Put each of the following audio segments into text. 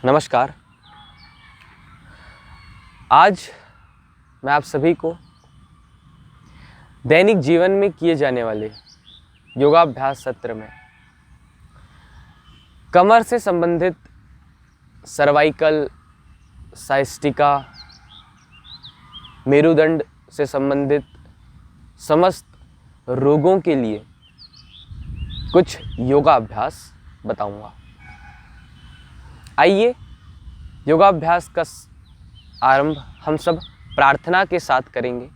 नमस्कार। आज मैं आप सभी को दैनिक जीवन में किए जाने वाले योगाभ्यास सत्र में कमर से संबंधित सर्वाइकल, साइस्टिका, मेरुदंड से संबंधित समस्त रोगों के लिए कुछ योगाभ्यास बताऊंगा। आइए योगाभ्यास का आरंभ हम सब प्रार्थना के साथ करेंगे।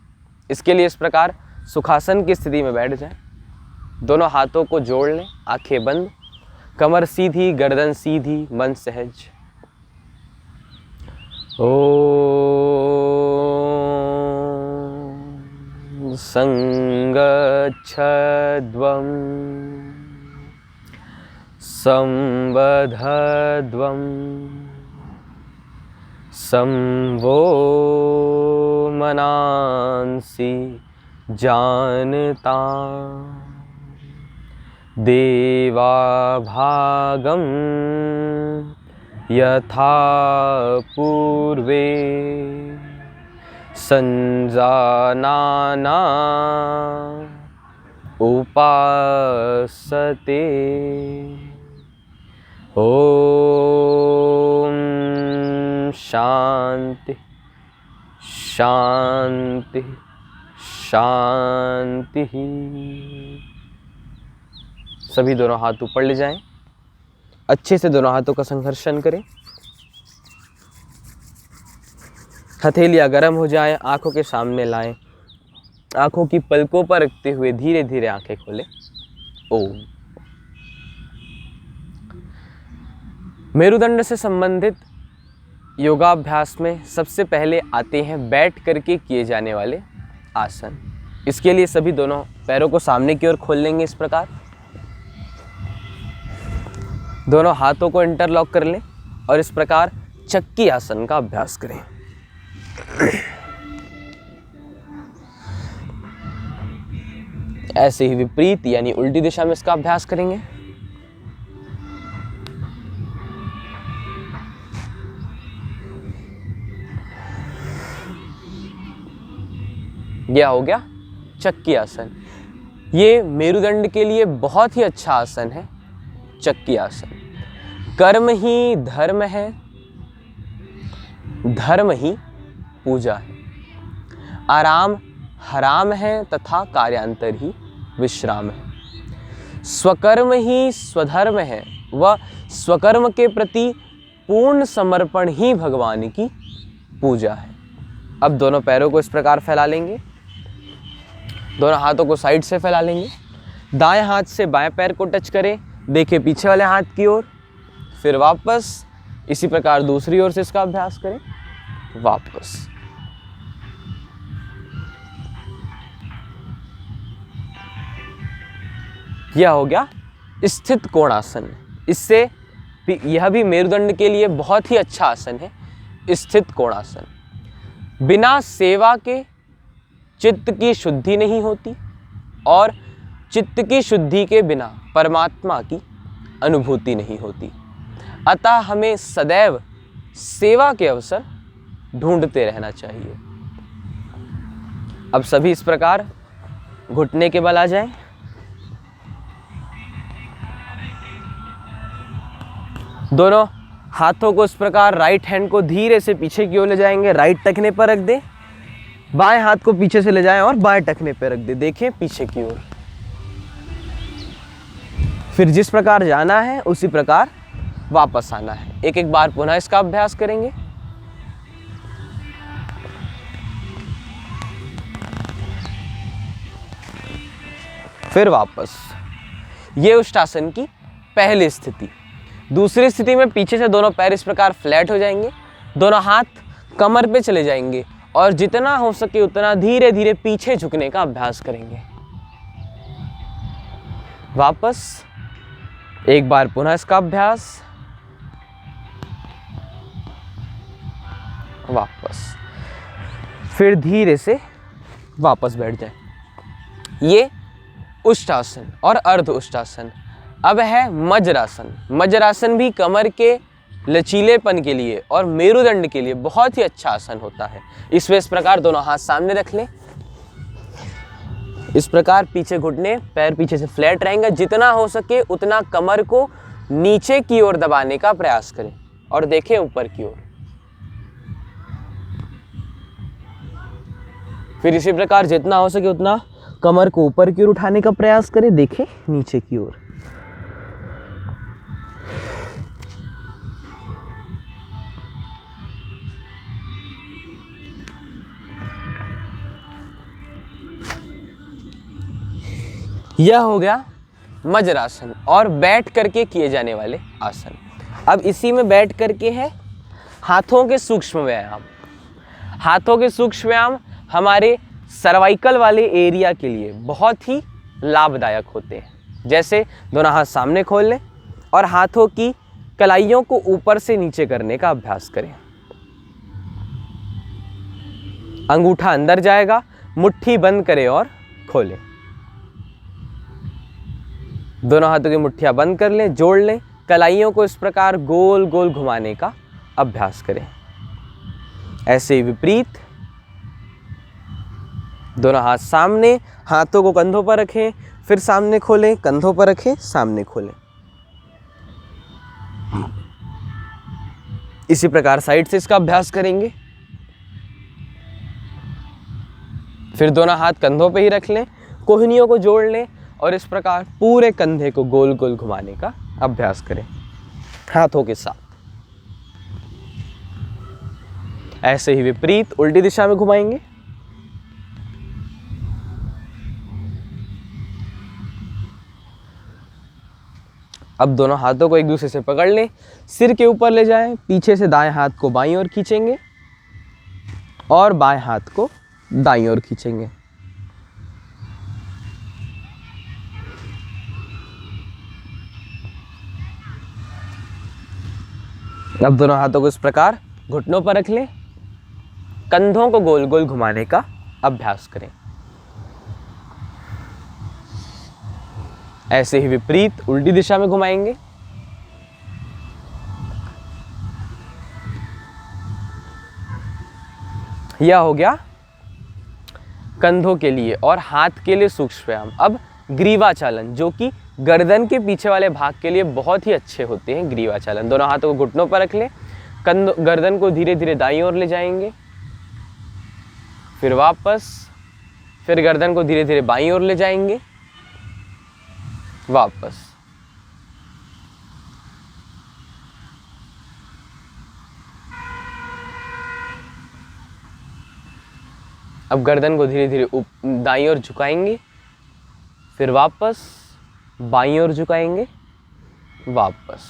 इसके लिए इस प्रकार सुखासन की स्थिति में बैठ जाएं, दोनों हाथों को जोड़ लें, आंखें बंद, कमर सीधी, गर्दन सीधी, मन सहज। ओम संगच्छध्वं संबद्धध्वं संवो मनांसि जानता देवाभागं यथा पूर्वे संजानाना उपासते। ओम शांति शांति शांति। सभी दोनों हाथ ऊपर ले जाएं, अच्छे से दोनों हाथों का संघर्षण करें, हथेलियां गर्म हो जाएं, आंखों के सामने लाएं, आंखों की पलकों पर रखते हुए धीरे धीरे आंखें खोलें। ओम। मेरुदंड से संबंधित योगाभ्यास में सबसे पहले आते हैं बैठ करके किए जाने वाले आसन। इसके लिए सभी दोनों पैरों को सामने की ओर खोल लेंगे। इस प्रकार दोनों हाथों को इंटरलॉक कर लें और इस प्रकार चक्की आसन का अभ्यास करें। ऐसे ही विपरीत यानी उल्टी दिशा में इसका अभ्यास करेंगे। यह हो गया चक्की आसन। ये मेरुदंड के लिए बहुत ही अच्छा आसन है। चक्की आसन। कर्म ही धर्म है, धर्म ही पूजा है। आराम हराम है तथा कार्यांतर ही विश्राम है। स्वकर्म ही स्वधर्म है व स्वकर्म के प्रति पूर्ण समर्पण ही भगवान की पूजा है। अब दोनों पैरों को इस प्रकार फैला लेंगे, दोनों हाथों को साइड से फैला लेंगे। दाएं हाथ से बाएं पैर को टच करें, देखें पीछे वाले हाथ की ओर, फिर वापस इसी प्रकार दूसरी ओर से इसका अभ्यास करें। वापस यह हो गया स्थित कोणासन। इससे यह भी मेरुदंड के लिए बहुत ही अच्छा आसन है। स्थित कोणासन। बिना सेवा के चित्त की शुद्धि नहीं होती और चित्त की शुद्धि के बिना परमात्मा की अनुभूति नहीं होती। अतः हमें सदैव सेवा के अवसर ढूंढते रहना चाहिए। अब सभी इस प्रकार घुटने के बल आ जाएं। दोनों हाथों को इस प्रकार राइट हैंड को धीरे से पीछे की ओर ले जाएंगे, राइट टखने पर रख दें। बाएं हाथ को पीछे से ले जाएं और बाएं टखने पर रख दें, देखें पीछे की ओर। फिर जिस प्रकार जाना है उसी प्रकार वापस आना है। एक एक बार पुनः इसका अभ्यास करेंगे। फिर वापस। ये उष्टासन की पहली स्थिति। दूसरी स्थिति में पीछे से दोनों पैर इस प्रकार फ्लैट हो जाएंगे, दोनों हाथ कमर पे चले जाएंगे और जितना हो सके उतना धीरे धीरे पीछे झुकने का अभ्यास करेंगे। वापस एक बार पुनः इसका अभ्यास। वापस। फिर धीरे से वापस बैठ जाए। ये उष्टासन और अर्ध उष्टासन। अब है मजरासन। मजरासन भी कमर के लचीलेपन के लिए और मेरुदंड के लिए बहुत ही अच्छा आसन होता है। इस प्रकार दोनों हाथ सामने रख लें। इस प्रकार पीछे घुटने, पैर पीछे से फ्लैट रहेंगे। जितना हो सके उतना कमर को नीचे की ओर दबाने का प्रयास करें और देखें ऊपर की ओर। फिर इसी प्रकार जितना हो सके उतना कमर को ऊपर की ओर उठाने का प्रयास करें, देखें नीचे की ओर। यह हो गया मजरासन और बैठ करके किए जाने वाले आसन। अब इसी में बैठ करके है हाथों के सूक्ष्म व्यायाम। हाथों के सूक्ष्म व्यायाम हमारे सर्वाइकल वाले एरिया के लिए बहुत ही लाभदायक होते हैं। जैसे दोनों हाथ सामने खोल लें और हाथों की कलाइयों को ऊपर से नीचे करने का अभ्यास करें। अंगूठा अंदर जाएगा, मुट्ठी बंद करें और खोलें। दोनों हाथों की मुट्ठियां बंद कर लें, जोड़ लें। कलाइयों को इस प्रकार गोल गोल घुमाने का अभ्यास करें। ऐसे ही विपरीत दोनों हाथ सामने, हाथों को कंधों पर रखें, फिर सामने खोलें, कंधों पर रखें, सामने खोलें। इसी प्रकार साइड से इसका अभ्यास करेंगे। फिर दोनों हाथ कंधों पे ही रख लें, कोहनियों को जोड़ लें और इस प्रकार पूरे कंधे को गोल गोल घुमाने का अभ्यास करें हाथों के साथ। ऐसे ही विपरीत उल्टी दिशा में घुमाएंगे। अब दोनों हाथों को एक दूसरे से पकड़ लें, सिर के ऊपर ले जाएं, पीछे से दाएं हाथ को बाईं ओर खींचेंगे और बाएं हाथ को दाईं ओर खींचेंगे। अब दोनों हाथों को इस प्रकार घुटनों पर रख लें, कंधों को गोल गोल घुमाने का अभ्यास करें। ऐसे ही विपरीत उल्टी दिशा में घुमाएंगे। यह हो गया कंधों के लिए और हाथ के लिए सूक्ष्म व्यायाम। अब ग्रीवा चालन, जो कि गर्दन के पीछे वाले भाग के लिए बहुत ही अच्छे होते हैं। ग्रीवा चालन, दोनों हाथों को घुटनों पर रख लें, गर्दन को धीरे धीरे दाईं ओर ले जाएंगे, फिर वापस, फिर गर्दन को धीरे धीरे बाईं ओर ले जाएंगे, वापस। अब गर्दन को धीरे धीरे दाईं ओर झुकाएंगे, फिर वापस, बाईं ओर झुकाएंगे, वापस।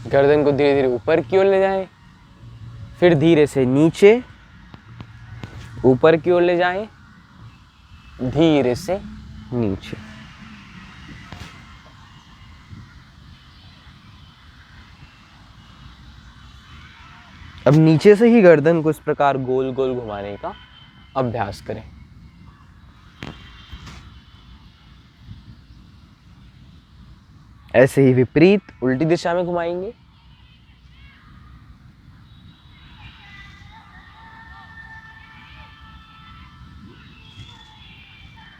गर्दन को धीरे धीरे ऊपर की ओर ले जाएं, फिर धीरे से नीचे, ऊपर की ओर ले जाएं, धीरे से नीचे। अब नीचे से ही गर्दन को इस प्रकार गोल गोल घुमाने का अभ्यास करें। ऐसे ही विपरीत उल्टी दिशा में घुमाएंगे।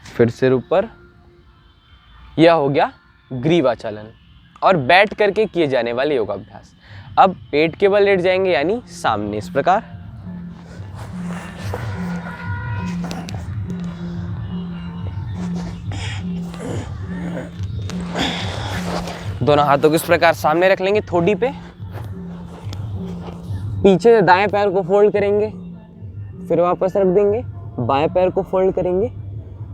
फिर सिर ऊपर। यह हो गया ग्रीवा चालन और बैठ करके किए जाने वाले योगाभ्यास। अब पेट के बल लेट जाएंगे, यानी सामने इस प्रकार। दोनों हाथों को इस प्रकार सामने रख लेंगे, ठोडी पे। पीछे से दाएं पैर को फोल्ड करेंगे, फिर वापस रख देंगे, बाएं पैर को फोल्ड करेंगे,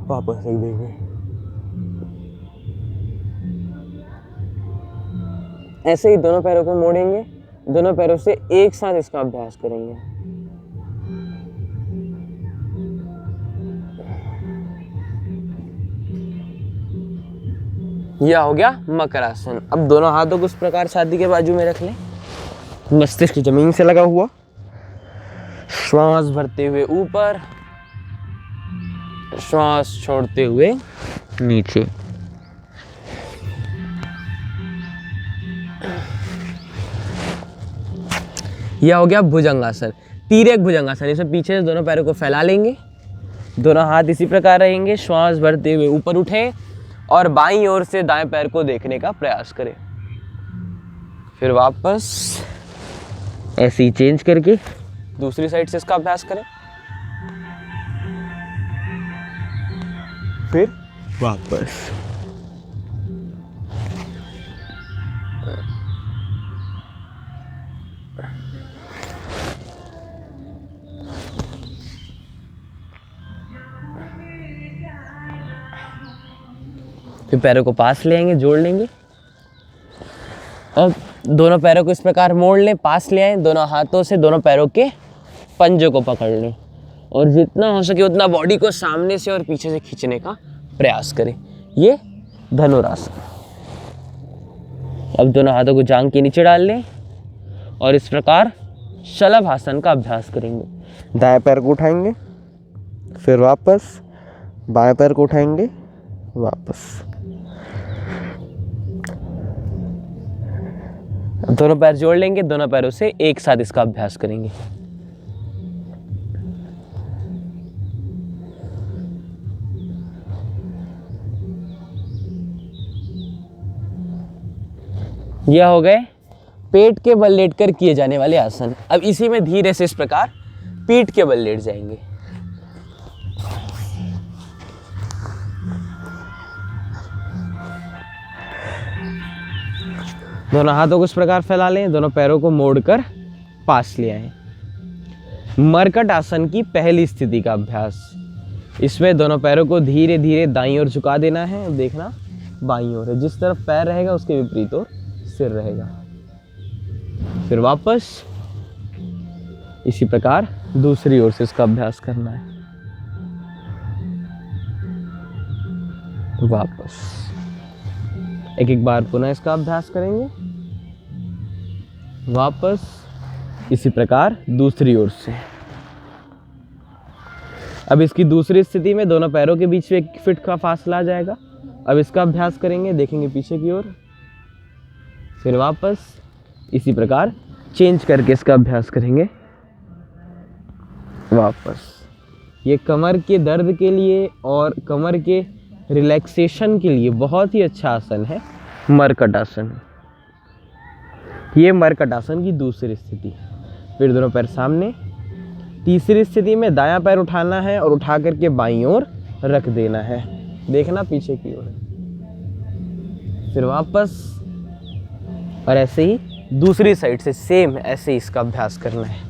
वापस रख देंगे। ऐसे ही दोनों पैरों को मोड़ेंगे, दोनों पैरों से एक साथ इसका अभ्यास करेंगे। यह हो गया मकरासन। अब दोनों हाथों को इस प्रकार छाती के बाजू में रख लें, मस्तिष्क जमीन से लगा हुआ, श्वास भरते हुए ऊपर, श्वास छोड़ते हुए नीचे। यह हो गया भुजंगासन, तिर्यक भुजंगासन। इसमें पीछे से दोनों पैरों को फैला लेंगे, दोनों हाथ इसी प्रकार रहेंगे, श्वास भरते हुए ऊपर उठें और बाईं ओर से दाएं पैर को देखने का प्रयास करें। फिर वापस ऐसे ही चेंज करके दूसरी साइड से इसका अभ्यास करें। फिर वापस। फिर पैरों को पास ले आएंगे, जोड़ लेंगे। अब दोनों पैरों को इस प्रकार मोड़ लें, पास ले आएं, दोनों हाथों से दोनों पैरों के पंजों को पकड़ लें और जितना हो सके उतना बॉडी को सामने से और पीछे से खींचने का प्रयास करें। ये धनुरासन। अब दोनों हाथों को जांघ के नीचे डाल लें और इस प्रकार शलभासन का अभ्यास करेंगे। दाएं पैर को उठाएंगे, फिर वापस, बाएं पैर को उठाएंगे, वापस। दोनों पैर जोड़ लेंगे, दोनों पैरों से एक साथ इसका अभ्यास करेंगे। यह हो गए पेट के बल लेटकर किए जाने वाले आसन। अब इसी में धीरे से इस प्रकार पीठ के बल लेट जाएंगे। दोनों हाथों को इस प्रकार फैला लें, दोनों पैरों को मोड़कर पास ले आएं। मरकट आसन की पहली स्थिति का अभ्यास। इसमें दोनों पैरों को धीरे धीरे दाईं ओर झुका देना है। अब देखना बाईं ओर है, जिस तरफ पैर रहेगा उसके विपरीत ओर सिर रहेगा। फिर वापस इसी प्रकार दूसरी ओर से इसका अभ्यास करना है। वापस एक एक बार पुनः इसका अभ्यास करेंगे। वापस इसी प्रकार दूसरी ओर से। अब इसकी दूसरी स्थिति में दोनों पैरों के बीच में 1 फीट का फासला आ जाएगा। अब इसका अभ्यास करेंगे, देखेंगे पीछे की ओर, फिर वापस इसी प्रकार चेंज करके इसका अभ्यास करेंगे। वापस। ये कमर के दर्द के लिए और कमर के रिलैक्सेशन के लिए बहुत ही अच्छा आसन है मरकट आसन। ये मरकट आसन की दूसरी स्थिति। फिर दोनों पैर सामने। तीसरी स्थिति में दायां पैर उठाना है और उठा करके बाईं ओर रख देना है, देखना पीछे की ओर। फिर वापस और ऐसे ही दूसरी साइड से सेम ऐसे ही इसका अभ्यास करना है।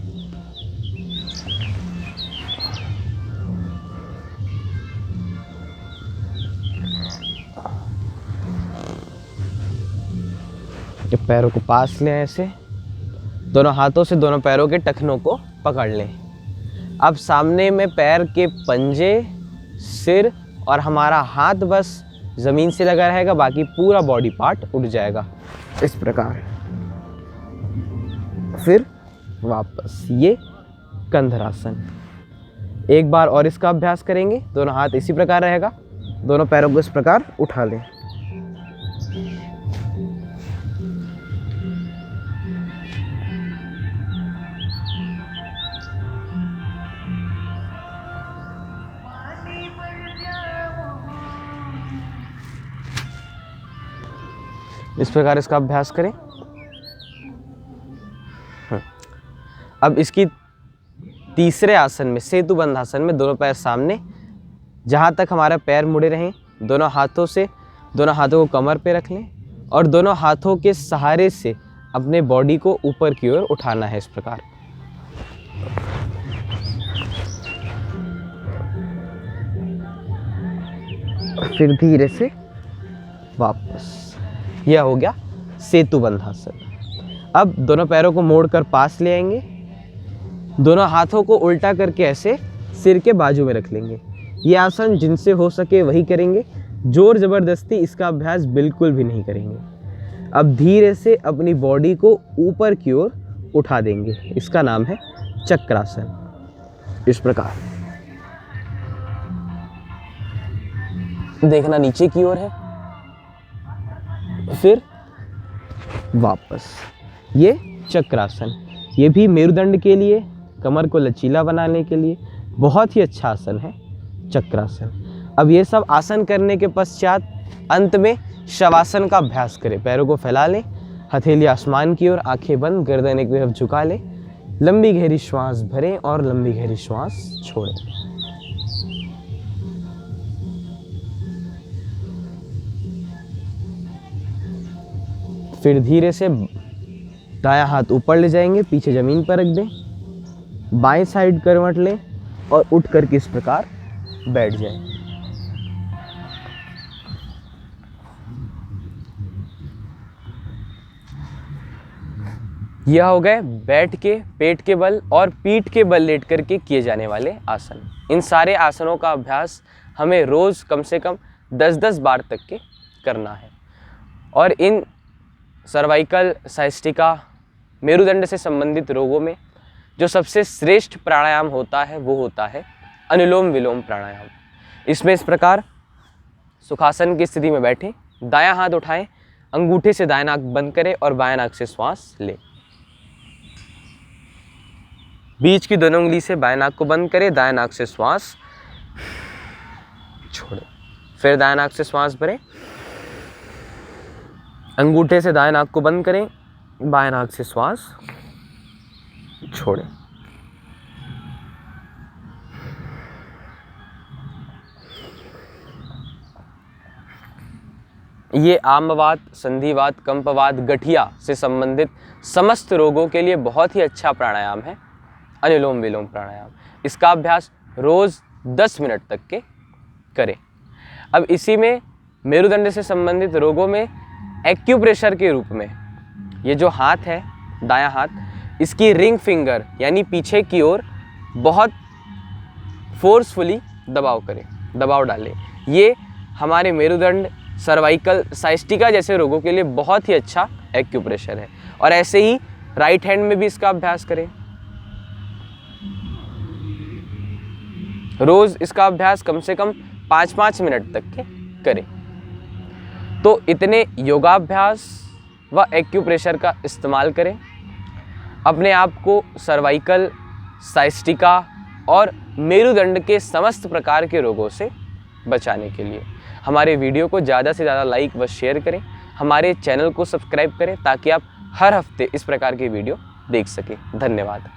पैरों को पास लें, ऐसे दोनों हाथों से दोनों पैरों के टखनों को पकड़ लें। अब सामने में पैर के पंजे, सिर और हमारा हाथ बस जमीन से लगा रहेगा, बाकी पूरा बॉडी पार्ट उठ जाएगा इस प्रकार। फिर वापस ये कंधरासन। एक बार और इसका अभ्यास करेंगे। दोनों हाथ इसी प्रकार रहेगा, दोनों पैरों को इस प्रकार उठा लें। इस प्रकार इसका अभ्यास करें। अब इसकी तीसरे आसन में, सेतु बंधासन में, दोनों पैर सामने, जहाँ तक हमारा पैर मुड़े रहें, दोनों हाथों से दोनों हाथों को कमर पे रख लें और दोनों हाथों के सहारे से अपने बॉडी को ऊपर की ओर उठाना है इस प्रकार। फिर धीरे से वापस। यह हो गया सेतु बंधासन। अब दोनों पैरों को मोड़कर पास ले आएंगे, दोनों हाथों को उल्टा करके ऐसे सिर के बाजू में रख लेंगे। ये आसन जिनसे हो सके वही करेंगे, जोर ज़बरदस्ती इसका अभ्यास बिल्कुल भी नहीं करेंगे। अब धीरे से अपनी बॉडी को ऊपर की ओर उठा देंगे, इसका नाम है चक्रासन। इस प्रकार देखना नीचे की ओर है, फिर वापस। ये चक्रासन, ये भी मेरुदंड के लिए, कमर को लचीला बनाने के लिए बहुत ही अच्छा आसन है चक्रासन। अब ये सब आसन करने के पश्चात अंत में शवासन का अभ्यास करें। पैरों को फैला लें, हथेली आसमान की ओर, आंखें बंद, गर्दन एक तरफ झुका लें, लंबी गहरी श्वास भरें और लंबी गहरी श्वास छोड़ें। फिर धीरे से दायां हाथ ऊपर ले जाएंगे, पीछे जमीन पर रख दें, बाएं साइड करवट लें और उठ कर के इस प्रकार बैठ जाएं। यह हो गए बैठ के पेट के बल और पीठ के बल लेट करके किए जाने वाले आसन। इन सारे आसनों का अभ्यास हमें रोज़ कम से कम 10-10 बार तक के करना है। और इन सर्वाइकल, साइस्टिका, मेरुदंड से संबंधित रोगों में जो सबसे श्रेष्ठ प्राणायाम होता है वो होता है अनुलोम विलोम प्राणायाम। इसमें इस प्रकार सुखासन की स्थिति में बैठें, दायां हाथ उठाएं, अंगूठे से दायां नाक बंद करें और बायां नाक से श्वास लें। बीच की दोनों उंगली से बाएं नाक को बंद करें, दायां नाक से श्वास छोड़ें। फिर दायां नाक से श्वास भरें, अंगूठे से दाएं नाक को बंद करें, बाएं नाक से श्वास छोड़ें। ये आम्लवात, संधिवात, कंपवात, गठिया से संबंधित समस्त रोगों के लिए बहुत ही अच्छा प्राणायाम है अनुलोम विलोम प्राणायाम। इसका अभ्यास रोज़ 10 मिनट तक के करें। अब इसी में मेरुदंड से संबंधित रोगों में एक्यूप्रेशर के रूप में ये जो हाथ है, दायां हाथ, इसकी रिंग फिंगर यानी पीछे की ओर बहुत फोर्सफुली दबाव डालें। ये हमारे मेरुदंड, सर्वाइकल, साइस्टिका जैसे रोगों के लिए बहुत ही अच्छा एक्यूप्रेशर है। और ऐसे ही राइट हैंड में भी इसका अभ्यास करें। रोज़ इसका अभ्यास कम से कम 5-5 मिनट तक के करें। तो इतने योगाभ्यास व एक्यूप्रेशर का इस्तेमाल करें अपने आप को सर्वाइकल, साइस्टिका और मेरुदंड के समस्त प्रकार के रोगों से बचाने के लिए। हमारे वीडियो को ज़्यादा से ज़्यादा लाइक व शेयर करें, हमारे चैनल को सब्सक्राइब करें ताकि आप हर हफ्ते इस प्रकार की वीडियो देख सकें। धन्यवाद।